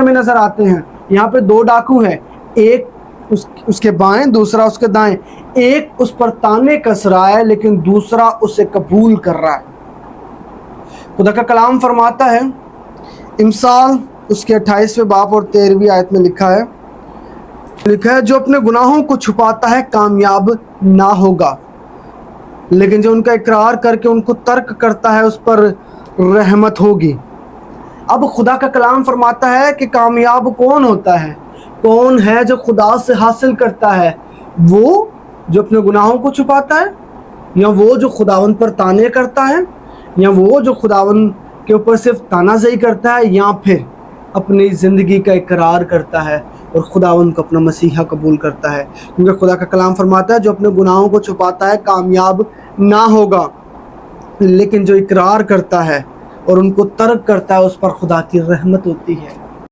में नजर आते हैं। यहाँ पे दो डाकू हैं, एक उसके बाएं, दूसरा उसके दाएं। एक उस पर ताने कस रहा है लेकिन दूसरा उसे कबूल कर रहा है। खुदा का कलाम फरमाता है, इमसाल उसके 28वें बाब और 13वीं आयत में लिखा है, जो अपने गुनाहों को छुपाता है कामयाब ना होगा, लेकिन जो उनका इकरार करके उनको तर्क करता है उस पर रहमत होगी। अब खुदा का कलाम फरमाता है कि कामयाब कौन होता है, कौन है जो खुदा से हासिल करता है? वो जो अपने गुनाहों को छुपाता है, या वो जो खुदावन पर ताने करता है, या वो जो खुदावन के ऊपर सिर्फ तानाज़ही करता है, या फिर अपनी ज़िंदगी का इकरार करता है और खुदावन को अपना मसीहा कबूल करता है। क्योंकि खुदा का कलाम फरमाता है, जो अपने गुनाहों को छुपाता है कामयाब ना होगा, लेकिन जो इकरार करता है और उनको तर्क करता है उस पर खुदा की रहमत होती है।